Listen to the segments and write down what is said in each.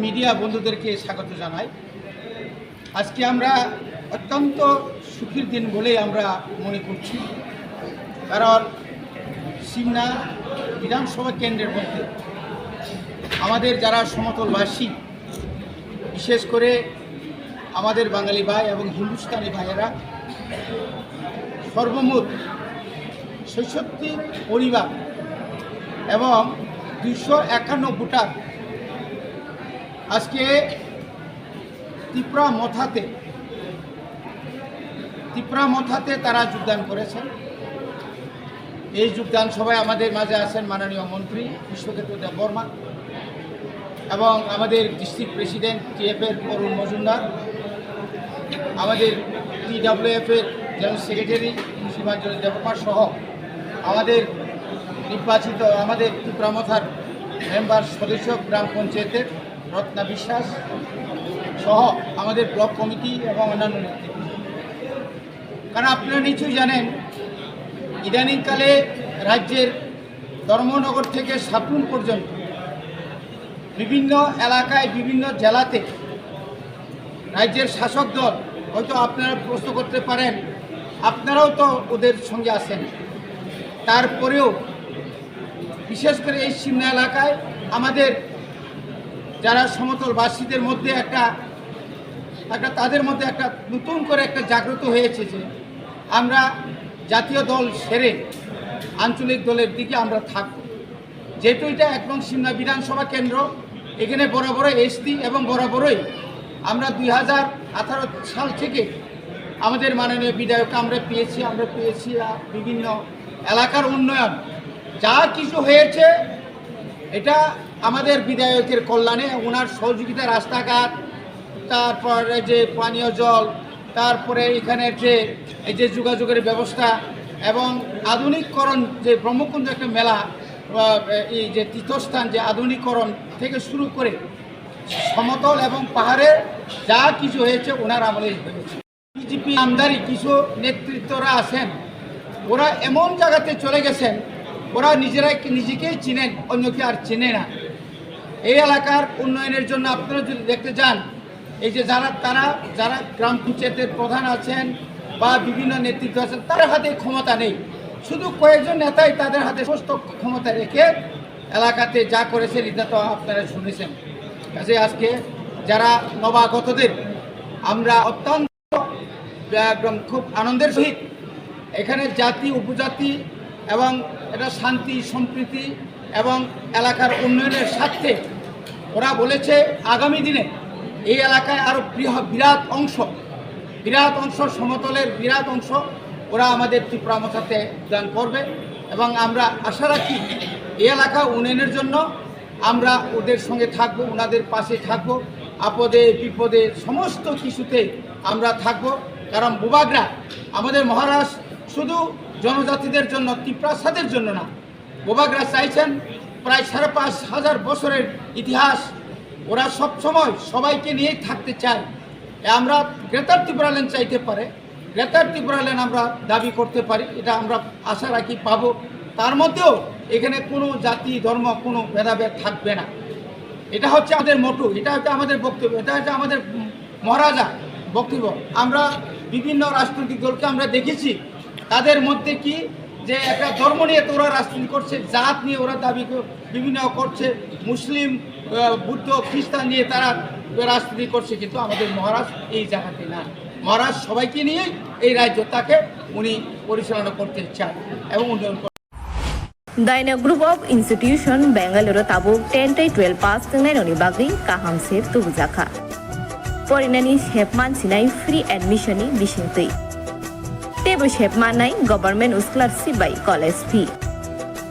Media বন্ধুদেরকে স্বাগত জানাই। আজকে আমরা অত্যন্ত সুখের দিন বলেই আমরা মনে করছি, কারণ সিমনা বিধানসভা কেন্দ্রের মধ্যে আমাদের যারা সমতলবাসী, বিশেষ করে আমাদের বাঙালি ভাই এবং হিন্দুস্তানি ভাইয়েরা সর্বমোট ৬৬ পরিবার এবং ২৫১ ভোটার আজকে ত্রিপুরা মথাতে তারা যোগদান করেছেন। এই যোগদান সভায় আমাদের মাঝে আছেন মাননীয় মন্ত্রী বিশ্বক্ষেত্র দেববর্মা এবং আমাদের ডিস্ট্রিক্ট প্রেসিডেন্ট টিএফের অরুণ মজুমদার, আমাদের টিডব্লিউএফের জেনারেল সেক্রেটারি সীমাঞ্চল দেববর্মা সহ আমাদের নির্বাচিত আমাদের ত্রিপুরা মথার মেম্বার সদস্য গ্রাম পঞ্চায়েতের রত্না বিশ্বাস সহ আমাদের ব্লক কমিটি এবং অন্যান্য নেতৃত্ব। কারণ আপনারা নিশ্চয়ই জানেন, ইদানিংকালে রাজ্যের ধর্মনগর থেকে সাপুন পর্যন্ত বিভিন্ন এলাকায় বিভিন্ন জেলাতে রাজ্যের শাসক দল, হয়তো আপনারা প্রশ্ন করতে পারেন আপনারাও তো ওদের সঙ্গে আছেন, তারপরেও বিশেষ করে এই সিমনা এলাকায় আমাদের যারা সমতলবাসীদের মধ্যে একটা তাদের মধ্যে একটা নতুন করে একটা জাগ্রত হয়েছে যে আমরা জাতীয় দল সেরে আঞ্চলিক দলের দিকে আমরা থাকব। যেহেতু এটা একদম সিমনা বিধানসভা কেন্দ্র, এখানে বরাবরই এসটি এবং বরাবরই আমরা 2018 সাল থেকে আমাদের মাননীয় বিধায়ককে আমরা পেয়েছি বিভিন্ন এলাকার উন্নয়ন যা কিছু হয়েছে এটা আমাদের বিধায়কের কল্যাণে, ওনার সহযোগিতা, রাস্তাঘাট, তারপরে যে পানীয় জল, তারপরে এখানের যে এই যে যোগাযোগের ব্যবস্থা এবং আধুনিকরণ, যে ব্রহ্মকুণ্ড একটা মেলা, এই যে তীর্থস্থান, যে আধুনিকরণ থেকে শুরু করে সমতল এবং পাহাড়ে যা কিছু হয়েছে ওনার আমলেই হয়েছে। বিজেপি আমদারি কিছু নেতৃত্বরা আছেন, ওরা এমন জায়গাতে চলে গেছেন, ওরা নিজেকেই চিনেন, অন্যকে আর চেনে না। এই এলাকার উন্নয়নের জন্য আপনারা যদি দেখতে যান, এই যে যারা গ্রাম পঞ্চায়েতের প্রধান আছেন বা বিভিন্ন নেতৃত্ব আছেন, তাদের হাতে ক্ষমতা নেই, শুধু কয়েকজন নেতাই তাদের হাতে সমস্ত ক্ষমতা রেখে এলাকাতে যা করেছেন এটা তো আপনারা শুনেছেন। কাজে আজকে যারা নবাগতদের আমরা অত্যন্ত একদম খুব আনন্দের সহিত এখানে জাতি উপজাতি এবং এটা শান্তি সম্প্রীতি এবং এলাকার উন্নয়নের স্বার্থে ওরা বলেছে আগামী দিনে এই এলাকায় আরও বিরাট অংশ সমতলের বিরাট অংশ ওরা আমাদের ত্রিপুরা মথাতে দান করবে এবং আমরা আশা রাখি এই এলাকা উন্নয়নের জন্য আমরা ওদের সঙ্গে থাকবো, ওনাদের পাশে থাকবো, আপদে বিপদে সমস্ত কিছুতে আমরা থাকবো। কারণ বুবাগরা আমাদের মহারাজ শুধু জনজাতিদের জন্য, ত্রিপ্রাসাদের জন্য না, বুবাগরা চাইছেন প্রায় 5,500 বছরের ইতিহাস, ওরা সবসময় সবাইকে নিয়েই থাকতে চায়। আমরা গ্রেটার ত্রিপুরাল্যান্ড চাইতে পারে, গ্রেটার ত্রিপুরাল্যান্ড আমরা দাবি করতে পারি, এটা আমরা আশা রাখি পাবো। তার মধ্যেও এখানে কোনো জাতি ধর্ম কোনো ভেদাভেদ থাকবে না। এটা হচ্ছে আমাদের মোটো, এটা হচ্ছে আমাদের বক্তব্য, এটা হচ্ছে আমাদের মহারাজা বক্তব্য। আমরা বিভিন্ন রাজনৈতিক দলকে আমরা দেখেছি, তাদের মধ্যে কি যে একটা ধর্ম নিয়ে তো ওরা রাজনীতি করছে, জাত নিয়ে ওরা দাবি বিভিন্ন করছে, মুসলিম বুদ্ধ খ্রিস্টান নিয়ে তারা রাজনীতি করছে, কিন্তু আমাদের মহারাজ এই জায়গাতে না। মহারাজ সবাইকে নিয়েই এই রাজ্যটাকে উনি পরিচালনা করতে চান এবং উন্নয়ন করতে। Daina Group of Institution Bangalore tabuk 10-12 pass tengainoni bagui kaham se tubujaka. Porinani shepman sinai free admission ni bisingtui. Tebo shepman nai government scholarship by college fee.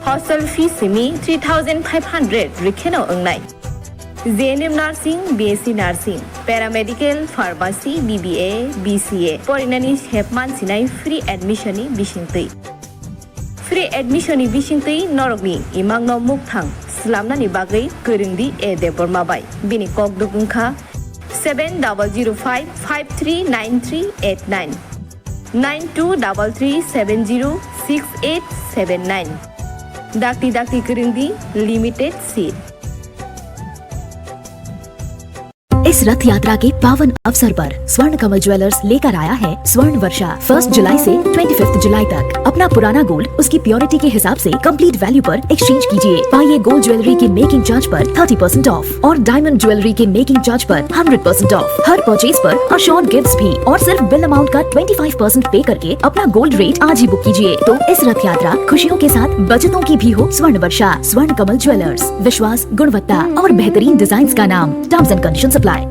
Hostel fee simi 3,500 rikheno ongnai. JNM Nursing, BSc Nursing, Paramedical, Pharmacy, BBA, BCA. Porinani shepman sinai free admission ni bisingtui. Free admission ni bisingtui norogni imangno mukthang slamnani bagui goringdi e deborma bai bini kok dukungkha 7005539389 9233706879 dakti goringdi limited seat. इस रथ यात्रा के पावन अवसर पर स्वर्ण कमल jewellers लेकर आया है स्वर्ण वर्षा 1 जुलाई से 25 जुलाई तक। अपना पुराना गोल्ड उसकी प्योरिटी के हिसाब से कंप्लीट वैल्यू पर एक्सचेंज कीजिए। पाइए गोल्ड ज्वेलरी के मेकिंग चार्ज पर 30% ऑफ और डायमंड ज्वेलरी के मेकिंग चार्ज पर 100% ऑफ। हर परचेज पर अशोर्ड गिफ्ट्स भी और सिर्फ बिल अमाउंट का 25% पे करके अपना गोल्ड रेट आज ही बुक कीजिए। तो इस रथ यात्रा खुशियों के साथ बचतों की भी हो। स्वर्ण वर्षा स्वर्ण कमल ज्वेलर्स, विश्वास, गुणवत्ता और बेहतरीन डिजाइन का नाम। Terms and conditions apply.